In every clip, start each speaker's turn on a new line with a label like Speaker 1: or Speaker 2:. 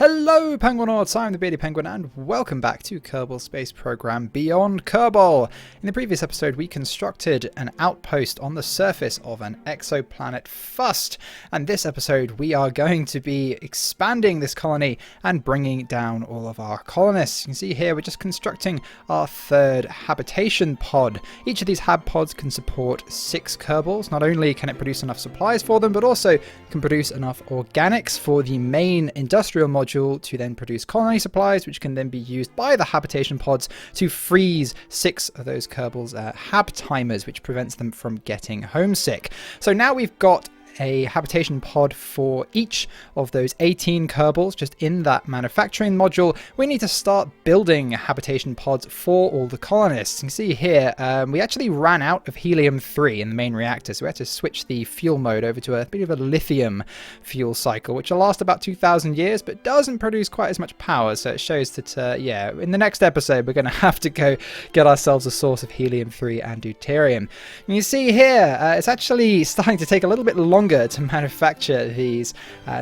Speaker 1: Hello Penguinauts, I'm the Beardy Penguin and welcome back to Kerbal Space Program Beyond Kerbal. In the previous episode we constructed an outpost on the surface of an exoplanet Fust, and this episode we are going to be expanding this colony and bringing down all of our colonists. You can see here we're just constructing our third habitation pod. Each of these hab pods can support 6 Kerbals. Not only can it produce enough supplies for them, but also can produce enough organics for the main industrial module to then produce colony supplies, which can then be used by the habitation pods to freeze 6 of those Kerbals' hab timers, which prevents them from getting homesick. So now we've got a habitation pod for each of those 18 Kerbals just in that manufacturing module. We need to start building habitation pods for all the colonists. You can see here we actually ran out of helium-3 in the main reactor, so we had to switch the fuel mode over to a bit of a lithium fuel cycle, which will last about 2,000 years but doesn't produce quite as much power. So it shows that yeah, in the next episode we're going to have to go get ourselves a source of helium-3 and deuterium. And you see here it's actually starting to take a little bit longer to manufacture these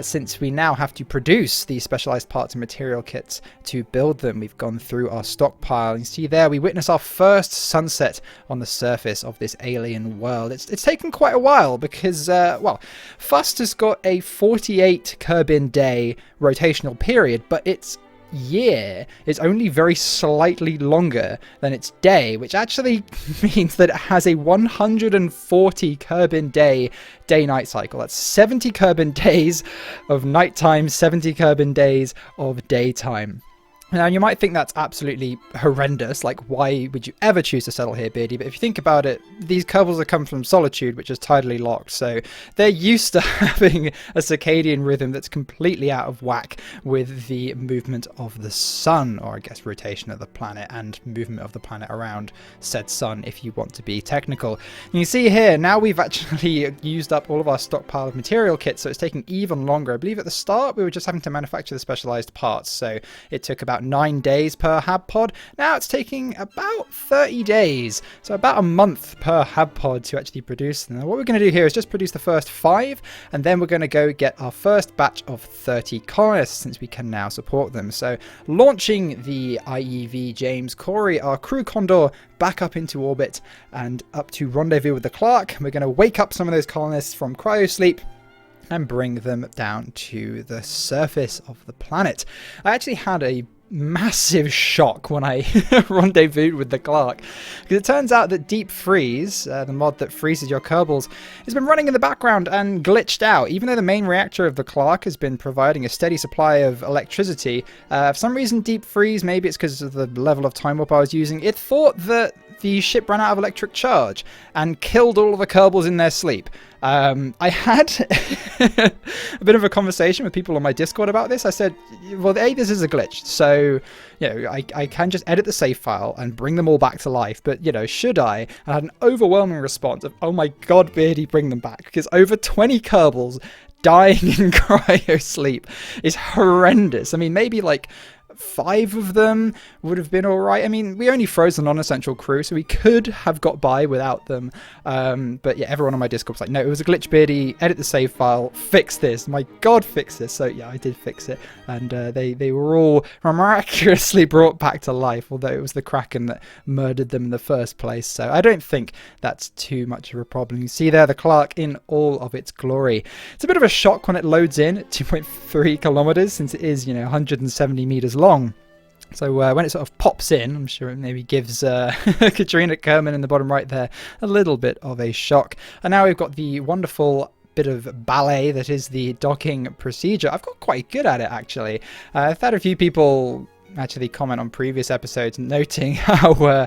Speaker 1: since we now have to produce these specialized parts and material kits to build them. We've gone through our stockpile. You see there we witness our first sunset on the surface of this alien world. It's taken quite a while because well, Fust has got a 48 Kerbin day rotational period, but its year is only very slightly longer than its day, which actually means that it has a 140 Kerbin day-night cycle. That's 70 Kerbin days of nighttime, 70 Kerbin days of daytime. Now, you might think that's absolutely horrendous, like why would you ever choose to settle here, Beardy? But if you think about it, these Kerbals have come from Solitude, which is tidally locked, so they're used to having a circadian rhythm that's completely out of whack with the movement of the sun, or I guess rotation of the planet and movement of the planet around said sun, if you want to be technical. And you see here, now we've actually used up all of our stockpile of material kits, so it's taking even longer. I believe at the start we were just having to manufacture the specialized parts, so it took about 9 days per hab pod. Now it's taking about 30 days, so about a month per hab pod to actually produce them. Now what we're going to do here is just produce the first 5, and then we're going to go get our first batch of 30 colonists, since we can now support them. So launching the IEV James Corey, our crew condor, back up into orbit and up to rendezvous with the Clark. We're going to wake up some of those colonists from cryosleep and bring them down to the surface of the planet. I actually had a massive shock when I rendezvoused with the Clark, because it turns out that Deep Freeze, the mod that freezes your Kerbals, has been running in the background and glitched out. Even though the main reactor of the Clark has been providing a steady supply of electricity, for some reason Deep Freeze, maybe it's because of the level of time warp I was using, it thought that the ship ran out of electric charge and killed all of the Kerbals in their sleep. I had a bit of a conversation with people on my Discord about this. I said, well, this is a glitch, so you know, I can just edit the save file and bring them all back to life, but you know, should I? I had an overwhelming response of, oh my god, Beardy, bring them back, because over 20 Kerbals dying in cryo sleep is horrendous. I mean, maybe like 5 of them would have been alright. I mean, we only froze the non-essential crew, so we could have got by without them. But yeah, everyone on my Discord was like, no, it was a glitch, Beardy, edit the save file, fix this. My god, fix this. So yeah, I did fix it. And they were all miraculously brought back to life, although it was the Kraken that murdered them in the first place. So I don't think that's too much of a problem. You see there the Clark in all of its glory. It's a bit of a shock when it loads in at 2.3 kilometers, since it is, you know, 170 meters long. So when it sort of pops in, I'm sure it maybe gives Katrina Kerman in the bottom right there a little bit of a shock. And now we've got the wonderful bit of ballet that is the docking procedure. I've got quite good at it, actually. I've had a few people actually comment on previous episodes noting how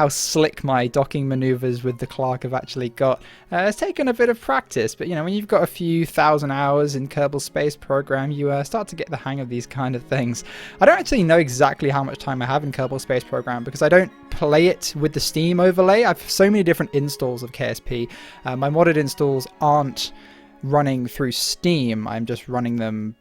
Speaker 1: slick my docking maneuvers with the Clark have actually got. It's taken a bit of practice, but you know, when you've got a few thousand hours in Kerbal Space Program, you start to get the hang of these kind of things. I don't actually know exactly how much time I have in Kerbal Space Program because I don't play it with the Steam overlay. I have so many different installs of KSP. My modded installs aren't running through Steam. I'm just running them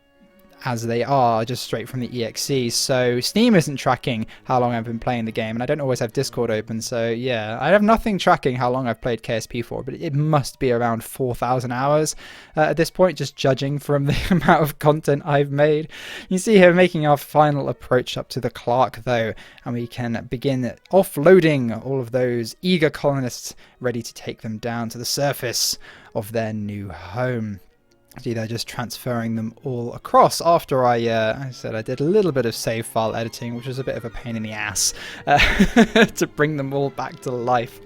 Speaker 1: as they are, just straight from the EXE. So Steam isn't tracking how long I've been playing the game, and I don't always have Discord open, so yeah, I have nothing tracking how long I've played KSP for, but it must be around 4,000 hours at this point, just judging from the amount of content I've made. You see here making our final approach up to the Clark though, and we can begin offloading all of those eager colonists, ready to take them down to the surface of their new home. See, they're just transferring them all across after I said I did a little bit of save file editing, which was a bit of a pain in the ass to bring them all back to life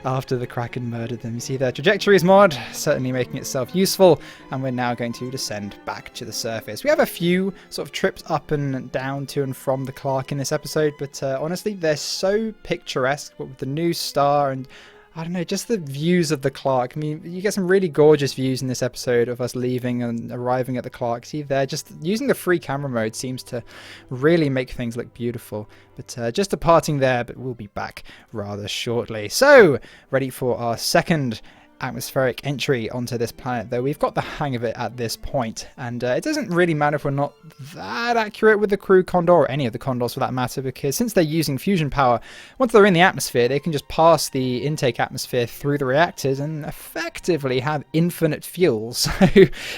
Speaker 1: after the Kraken murdered them. You see their Trajectories mod certainly making itself useful, and we're now going to descend back to the surface. We have a few sort of trips up and down to and from the Clark in this episode, but honestly they're so picturesque with the new star and I don't know, just the views of the Clark. I mean, you get some really gorgeous views in this episode of us leaving and arriving at the Clark. See there, just using the free camera mode seems to really make things look beautiful. But just departing there, but we'll be back rather shortly. So, ready for our second atmospheric entry onto this planet, though we've got the hang of it at this point, and it doesn't really matter if we're not that accurate with the crew condor, or any of the condors for that matter, because since they're using fusion power, once they're in the atmosphere they can just pass the intake atmosphere through the reactors and effectively have infinite fuel. So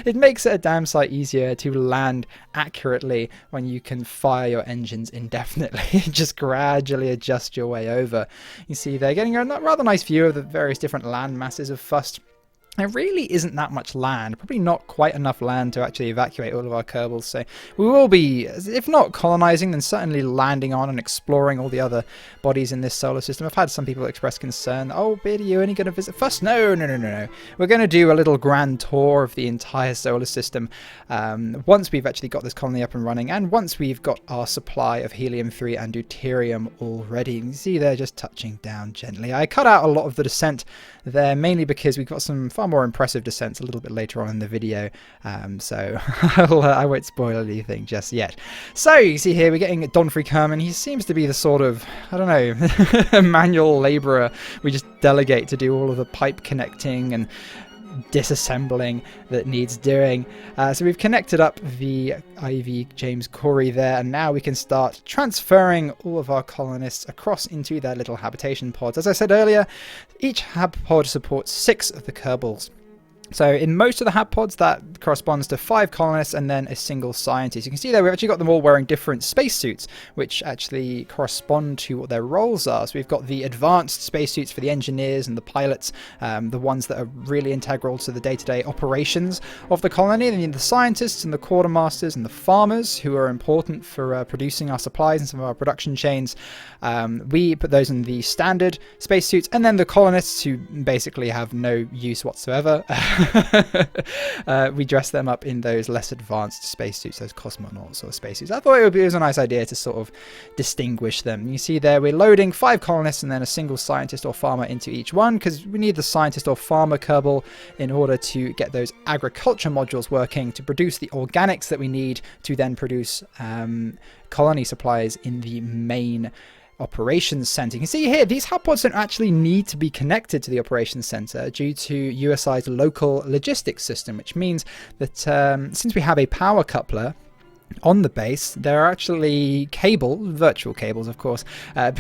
Speaker 1: it makes it a damn sight easier to land accurately when you can fire your engines indefinitely. Just gradually adjust your way over. You see they're getting a rather nice view of the various different land masses of Fust. There really isn't that much land, probably not quite enough land to actually evacuate all of our Kerbals, so we will be, if not colonizing, then certainly landing on and exploring all the other bodies in this solar system. I've had some people express concern, oh Beardy, you're only going to visit Fust? No. We're going to do a little grand tour of the entire solar system once we've actually got this colony up and running, and once we've got our supply of helium-3 and deuterium all ready. You see they're just touching down gently. I cut out a lot of the descent there, mainly because we've got some far more impressive descents a little bit later on in the video, so I won't spoil anything just yet. So you see here we're getting Donfrey Kerman. He seems to be the sort of, I don't know, manual labourer we just delegate to do all of the pipe connecting and disassembling that needs doing. So we've connected up the Ivy James Corey there, and now we can start transferring all of our colonists across into their little habitation pods. As I said earlier, each hab pod supports 6 of the Kerbals. So in most of the hab pods that corresponds to 5 colonists and then a single scientist. You can see there we've actually got them all wearing different spacesuits which actually correspond to what their roles are. So we've got the advanced spacesuits for the engineers and the pilots, the ones that are really integral to the day-to-day operations of the colony. And then the scientists and the quartermasters and the farmers who are important for producing our supplies and some of our production chains. We put those in the standard spacesuits, and then the colonists who basically have no use whatsoever. We dress them up in those less advanced spacesuits, those cosmonauts or spacesuits. I thought it was a nice idea to sort of distinguish them. You see there we're loading 5 colonists and then a single scientist or farmer into each one, because we need the scientist or farmer Kerbal in order to get those agriculture modules working to produce the organics that we need to then produce colony supplies in the main operations center. You can see here these hub pods don't actually need to be connected to the operations center due to USI's local logistics system, which means that since we have a power coupler on the base, there are actually virtual cables of course,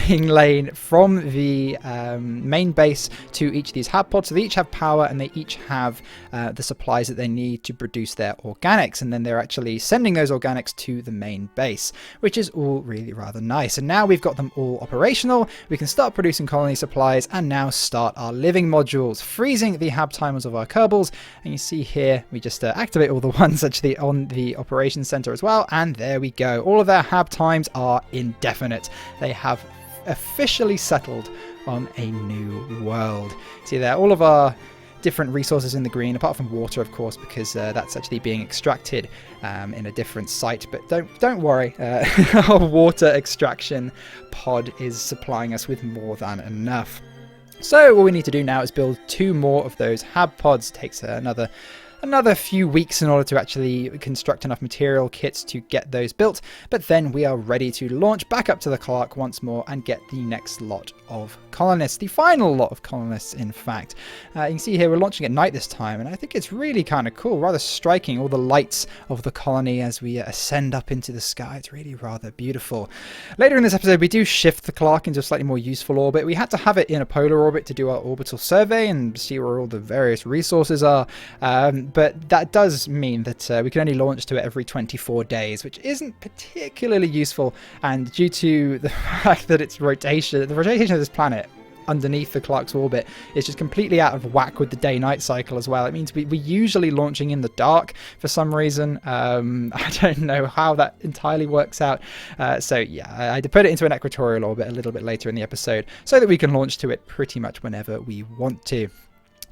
Speaker 1: being laid from the main base to each of these hab pods. So they each have power and they each have the supplies that they need to produce their organics, and then they're actually sending those organics to the main base, which is all really rather nice. And now we've got them all operational, we can start producing colony supplies and now start our living modules, freezing the hab timers of our Kerbals. And you see here we just activate all the ones actually on the operations center as well. And there we go. All of their hab times are indefinite. They have officially settled on a new world. See there, all of our different resources in the green, apart from water, of course, because that's actually being extracted in a different site. But don't worry, our water extraction pod is supplying us with more than enough. So what we need to do now is build 2 more of those hab pods. Takes another another few weeks in order to actually construct enough material kits to get those built, but then we are ready to launch back up to the clock once more and get the next lot of colonists, the final lot of colonists in fact. You can see here we're launching at night this time, and I think it's really kind of cool, rather striking, all the lights of the colony as we ascend up into the sky. It's really rather beautiful. Later in this episode we do shift the clock into a slightly more useful orbit. We had to have it in a polar orbit to do our orbital survey and see where all the various resources are, but that does mean that we can only launch to it every 24 days, which isn't particularly useful, and due to the fact that its rotation, the rotation of this planet underneath the clock's orbit is just completely out of whack with the day-night cycle as well. It means we're usually launching in the dark for some reason. I don't know how that entirely works out. So yeah, I had to put it into an equatorial orbit a little bit later in the episode so that we can launch to it pretty much whenever we want to.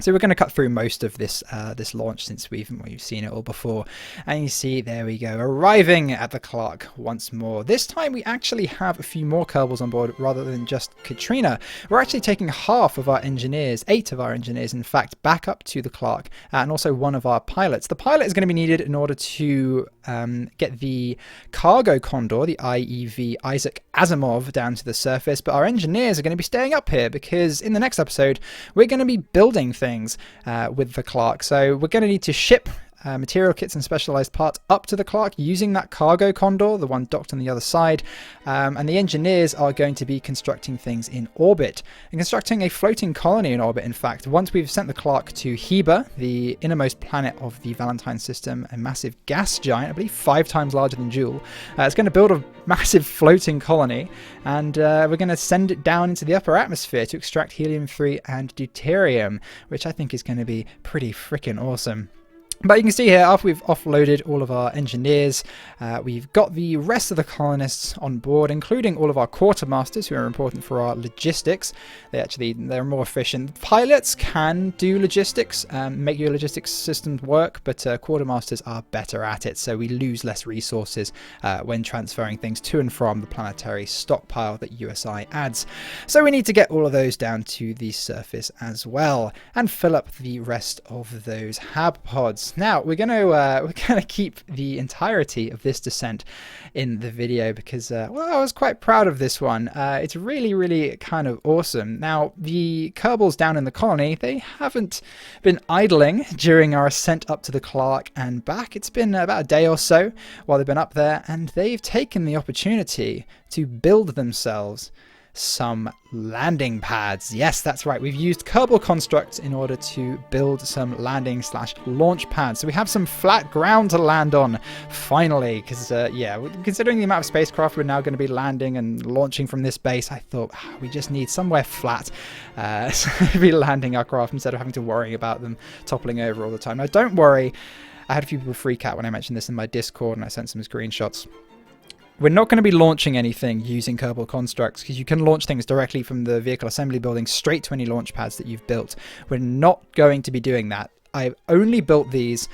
Speaker 1: So we're going to cut through most of this this launch since we've seen it all before. And you see, there we go, arriving at the clock once more. This time we actually have a few more Kerbals on board rather than just Katrina. We're actually taking half of our engineers, 8 of our engineers in fact, back up to the clock, and also one of our pilots. The pilot is going to be needed in order to get the cargo condor, the IEV Isaac Asimov, down to the surface, but our engineers are going to be staying up here because in the next episode we're going to be building things with the Clark. So we're going to need to ship material kits and specialized parts up to the Clark using that cargo condor, the one docked on the other side, and the engineers are going to be constructing things in orbit and constructing a floating colony in orbit. In fact, once we've sent the Clark to Heber, the innermost planet of the Valentine system, a massive gas giant, I believe 5 times larger than Joule, it's going to build a massive floating colony, and we're going to send it down into the upper atmosphere to extract helium-3 and deuterium, which I think is going to be pretty freaking awesome. But you can see here, after we've offloaded all of our engineers, we've got the rest of the colonists on board, including all of our quartermasters, who are important for our logistics. They're more efficient. Pilots can do logistics, make your logistics systems work, but quartermasters are better at it, so we lose less resources when transferring things to and from the planetary stockpile that USI adds. So we need to get all of those down to the surface as well, and fill up the rest of those hab pods. Now we're gonna keep the entirety of this descent in the video because well, I was quite proud of this one. It's really kind of awesome. Now the Kerbals down in the colony, they haven't been idling during our ascent up to the Clark and back. It's been about a day or so while they've been up there, and they've taken the opportunity to build themselves some landing pads. Yes, that's right. We've used Kerbal constructs in order to build some landing/launch pads. So we have some flat ground to land on, finally, because yeah, considering the amount of spacecraft we're now going to be landing and launching from this base, I thought we just need somewhere flat to be landing our craft instead of having to worry about them toppling over all the time. Now, don't worry. I had a few people freak out when I mentioned this in my Discord and I sent some screenshots. We're not going to be launching anything using Kerbal constructs because you can launch things directly from the vehicle assembly building straight to any launch pads that you've built. We're not going to be doing that. I've only built these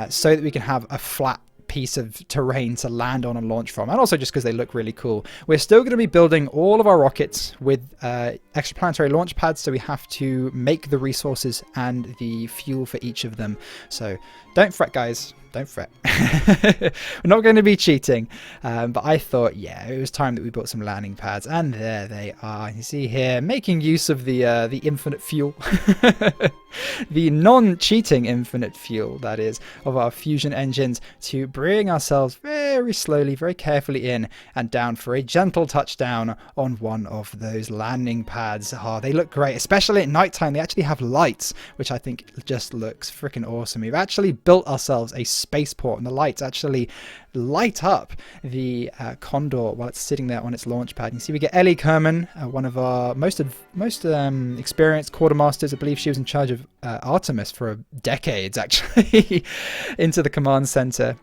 Speaker 1: so that we can have a flat piece of terrain to land on and launch from, and also just because they look really cool. We're still going to be building all of our rockets with extraplanetary launch pads, so we have to make the resources and the fuel for each of them. So don't fret, guys. Don't fret. We're not going to be cheating, but I thought, yeah, it was time that we built some landing pads, and there they are. You see here, making use of the infinite fuel, the non-cheating infinite fuel, that is, of our fusion engines to bring ourselves very slowly, very carefully in and down for a gentle touchdown on one of those landing pads. Oh, they look great, especially at nighttime. They actually have lights, which I think just looks freaking awesome. We've actually built ourselves a spaceport, and the lights actually light up the Condor while it's sitting there on its launch pad. You see we get Ellie Kerman, one of our most experienced quartermasters. I believe she was in charge of Artemis for decades, actually, into the command center.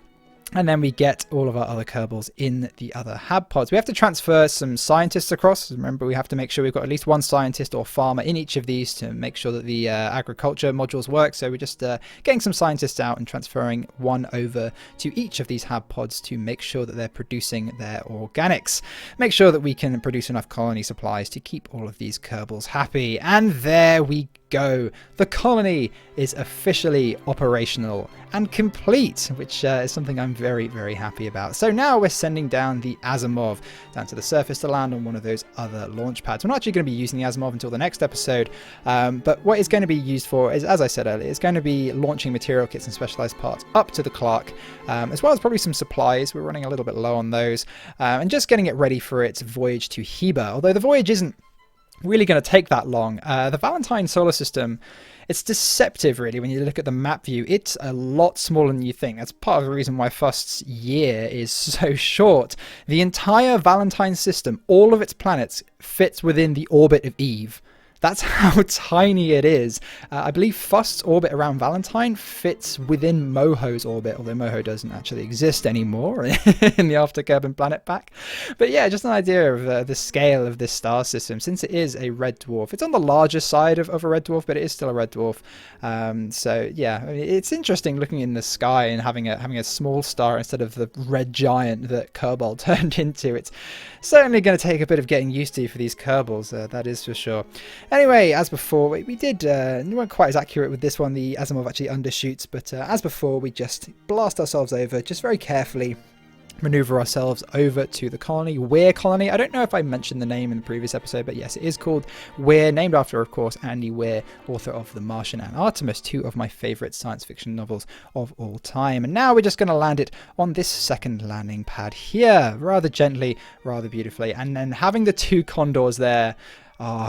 Speaker 1: And then we get all of our other Kerbals in the other hab pods. We have to transfer some scientists across. Remember, we have to make sure we've got at least one scientist or farmer in each of these to make sure that the agriculture modules work. So we're just getting some scientists out and transferring one over to each of these hab pods to make sure that they're producing their organics. Make sure that we can produce enough colony supplies to keep all of these Kerbals happy. And there we go. The colony is officially operational and complete, which is something I'm very, very happy about. So now we're sending down the Asimov down to the surface to land on one of those other launch pads. We're not actually going to be using the Asimov until the next episode, but what it's going to be used for is, as I said earlier, it's going to be launching material kits and specialized parts up to the Clark, as well as probably some supplies. We're running a little bit low on those, and just getting it ready for its voyage to Heba, although the voyage isn't really going to take that long. The Valentine solar system, it's deceptive really when you look at the map view. It's a lot smaller than you think. That's part of the reason why Fust's year is so short. The entire Valentine system, all of its planets, fits within the orbit of Eve. That's how tiny it is. I believe Fust's orbit around Valentine fits within Moho's orbit, although Moho doesn't actually exist anymore in the After Kerbin planet pack. But yeah, just an idea of the scale of this star system, since it is a red dwarf. It's on the larger side of a red dwarf, but it is still a red dwarf. So yeah, I mean, it's interesting looking in the sky and having a small star instead of the red giant that Kerbal turned into. It's certainly going to take a bit of getting used to for these Kerbals, that is for sure. Anyway, as before, we weren't quite as accurate with this one. The Asimov actually undershoots, but as before, we just blast ourselves over, just very carefully maneuver ourselves over to the colony, Weir Colony. I don't know if I mentioned the name in the previous episode, but yes, it is called Weir, named after, of course, Andy Weir, author of The Martian and Artemis, two of my favourite science fiction novels of all time. And now we're just going to land it on this second landing pad here, rather gently, rather beautifully, and then having the two condors there,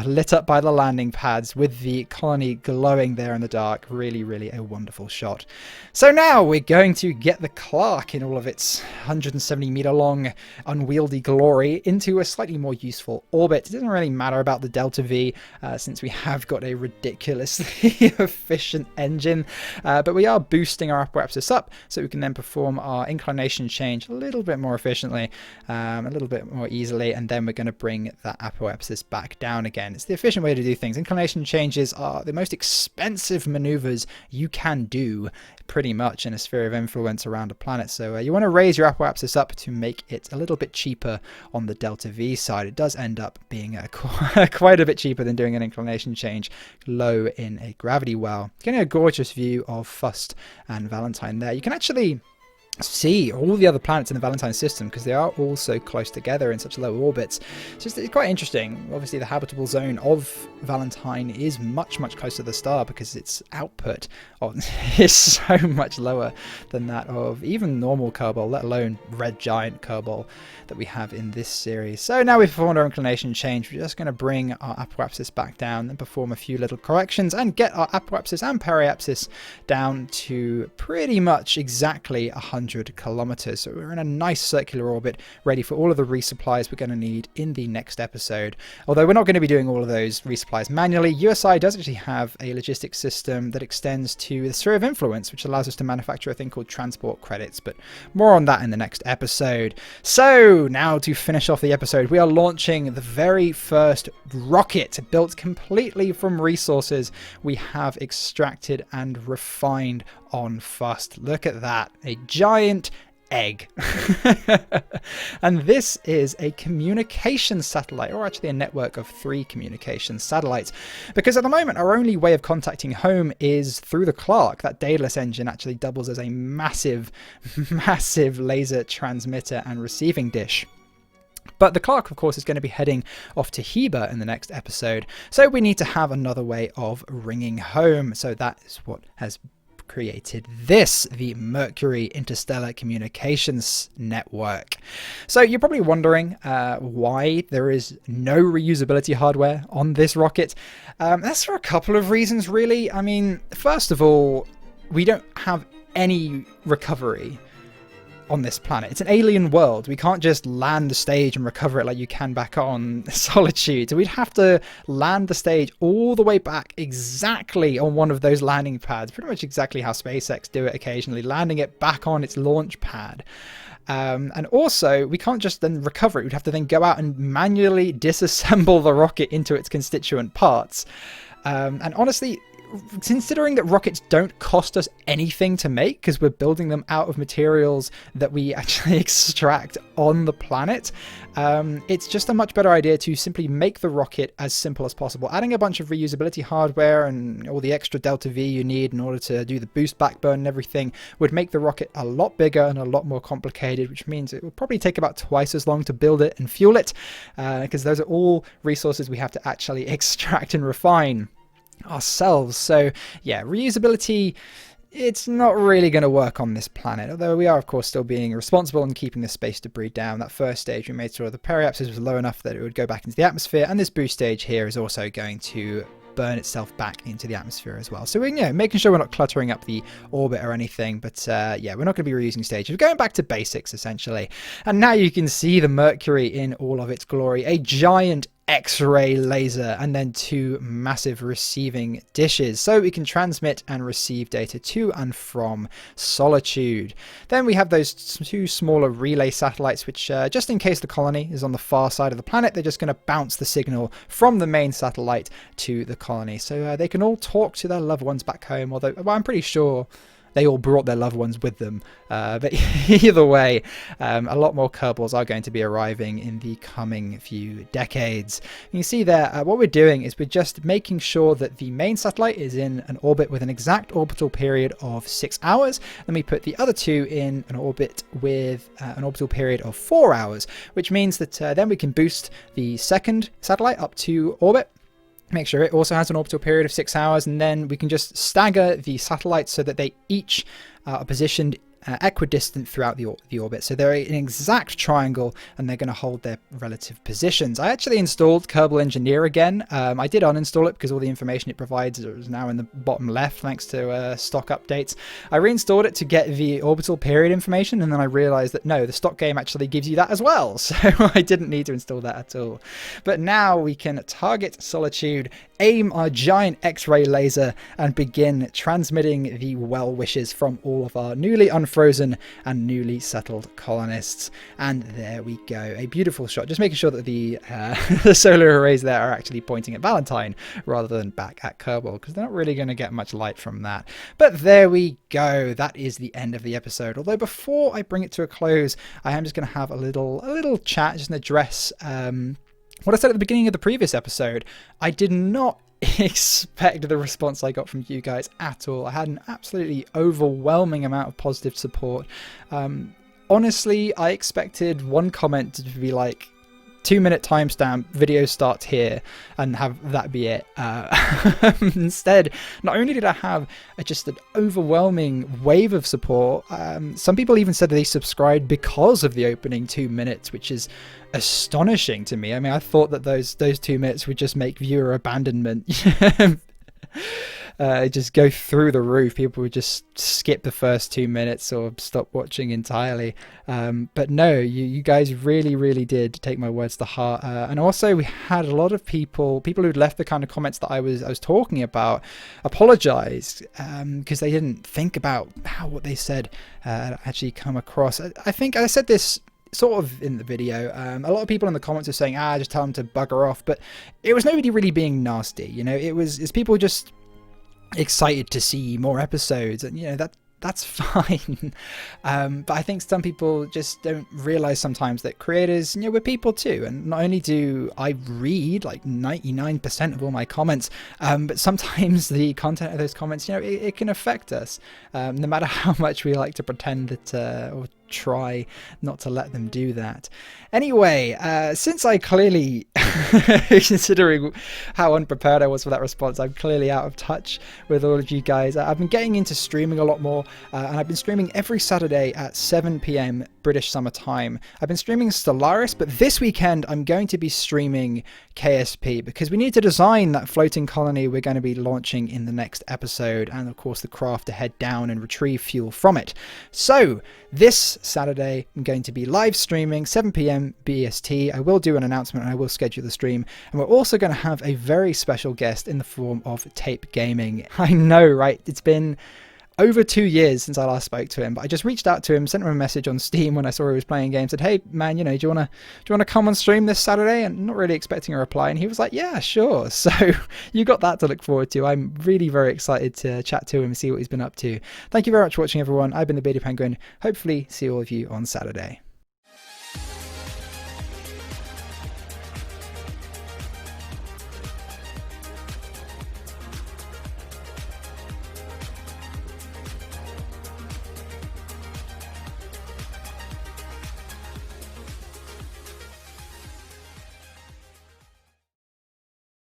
Speaker 1: lit up by the landing pads with the colony glowing there in the dark. Really, really a wonderful shot. So now we're going to get the Clark in all of its 170 meter long unwieldy glory into a slightly more useful orbit. It doesn't really matter about the Delta V since we have got a ridiculously efficient engine, but we are boosting our apoapsis up so we can then perform our inclination change a little bit more efficiently, a little bit more easily, and then we're going to bring that apoapsis back down again. It's the efficient way to do things. Inclination changes are the most expensive maneuvers you can do pretty much in a sphere of influence around a planet. So you want to raise your apoapsis up to make it a little bit cheaper on the Delta V side. It does end up being quite a bit cheaper than doing an inclination change low in a gravity well. Getting a gorgeous view of Fust and Valentine there. You can actually see all the other planets in the Valentine system because they are all so close together in such low orbits. So it's quite interesting. Obviously the habitable zone of Valentine is much closer to the star because its output is so much lower than that of even normal Kerbal, let alone red giant Kerbal that we have in this series. So now we've performed our inclination change. We're just going to bring our apoapsis back down and perform a few little corrections and get our apoapsis and periapsis down to pretty much exactly 100 kilometers. So we're in a nice circular orbit ready for all of the resupplies we're going to need in the next episode. Although we're not going to be doing all of those resupplies manually, USI does actually have a logistics system that extends to the sphere of influence, which allows us to manufacture a thing called transport credits, but more on that in the next episode. So now to finish off the episode, we are launching the very first rocket built completely from resources we have extracted and refined on Fust. Look at that, a giant egg. And this is a communication satellite, or actually a network of 3 communication satellites, because at the moment our only way of contacting home is through the Clark. That Daedalus engine actually doubles as a massive laser transmitter and receiving dish. But the Clark, of course, is going to be heading off to Heba in the next episode, so we need to have another way of ringing home. So that is what has created this, the Mercury Interstellar Communications Network. So you're probably wondering why there is no reusability hardware on this rocket. That's for a couple of reasons, really. I mean, first of all, we don't have any recovery on this planet. It's an alien world. We can't just land the stage and recover it like you can back on Solitude. So we'd have to land the stage all the way back exactly on one of those landing pads, pretty much exactly how SpaceX do it occasionally, landing it back on its launch pad. And also, we can't just then recover it. We'd have to then go out and manually disassemble the rocket into its constituent parts. And honestly, considering that rockets don't cost us anything to make because we're building them out of materials that we actually extract on the planet, it's just a much better idea to simply make the rocket as simple as possible. Adding a bunch of reusability hardware and all the extra delta V you need in order to do the boost backbone and everything would make the rocket a lot bigger and a lot more complicated, which means it will probably take about twice as long to build it and fuel it, because those are all resources we have to actually extract and refine ourselves. So yeah, reusability, it's not really going to work on this planet, although we are of course still being responsible and keeping the space debris down. That first stage we made sure the periapsis was low enough that it would go back into the atmosphere, and this boost stage here is also going to burn itself back into the atmosphere as well. So we're making sure we're not cluttering up the orbit or anything, but yeah, we're not going to be reusing stages. We're going back to basics essentially. And now you can see the Mercury in all of its glory, a giant X-ray laser, and then two massive receiving dishes so we can transmit and receive data to and from Solitude. Then we have those two smaller relay satellites which just in case the colony is on the far side of the planet, they're just going to bounce the signal from the main satellite to the colony, so they can all talk to their loved ones back home, although well, I'm pretty sure they all brought their loved ones with them. But either way, a lot more Kerbals are going to be arriving in the coming few decades. You see there, what we're doing is we're just making sure that the main satellite is in an orbit with an exact orbital period of 6 hours. Then we put the other two in an orbit with an orbital period of 4 hours, which means that then we can boost the second satellite up to orbit, make sure it also has an orbital period of 6 hours, and then we can just stagger the satellites so that they each are positioned equidistant throughout the orbit. So they're an exact triangle and they're going to hold their relative positions. I actually installed Kerbal Engineer again. I did uninstall it because all the information it provides is now in the bottom left thanks to stock updates. I reinstalled it to get the orbital period information, and then I realized that no, the stock game actually gives you that as well. So I didn't need to install that at all. But now we can target Solitude, aim our giant X-ray laser, and begin transmitting the well wishes from all of our newly unfrozen and newly settled colonists. And there we go, a beautiful shot, just making sure that the the solar arrays there are actually pointing at Valentine rather than back at Kerbal, because they're not really going to get much light from that. But there we go, that is the end of the episode. Although before I bring it to a close, I am just going to have a little chat, just an address. What I said at the beginning of the previous episode, I did not expect the response I got from you guys at all. I had an absolutely overwhelming amount of positive support. Honestly, I expected one comment to be like, 2-minute timestamp, video starts here, and have that be it. Instead, not only did I have just an overwhelming wave of support, some people even said that they subscribed because of the opening 2 minutes, which is astonishing to me. I mean, I thought that those 2 minutes would just make viewer abandonment just go through the roof. People would just skip the first 2 minutes or stop watching entirely. But no, you guys really did take my words to heart. And also we had a lot of people who'd left the kind of comments that I was talking about apologize because they didn't think about how what they said actually come across. I think I said this sort of in the video. A lot of people in the comments are saying, just tell them to bugger off, but it was nobody really being nasty, you know. It's people just excited to see more episodes, and you know that's fine. But I think some people just don't realize sometimes that creators, you know, we're people too, and not only do I read like 99% of all my comments, but sometimes the content of those comments, you know, it can affect us, no matter how much we like to pretend that or try not to let them do that. Anyway, since I clearly, considering how unprepared I was for that response, I'm clearly out of touch with all of you guys. I've been getting into streaming a lot more, and I've been streaming every Saturday at 7 PM British Summer Time. I've been streaming Stellaris, but this weekend I'm going to be streaming KSP because we need to design that floating colony we're going to be launching in the next episode, and of course the craft to head down and retrieve fuel from it. So this Saturday I'm going to be live streaming 7 PM BST. I will do an announcement and I will schedule the stream, and we're also going to have a very special guest in the form of Tape Gaming. I know, right? It's been over 2 years since I last spoke to him, but I just reached out to him, sent him a message on Steam when I saw he was playing games, said, hey man, do you want to come on stream this Saturday? And not really expecting a reply, and he was like, yeah, sure. So you got that to look forward to. I'm really very excited to chat to him and see what he's been up to. Thank you very much for watching, everyone. I've been the Beardy Penguin. Hopefully see all of you on Saturday.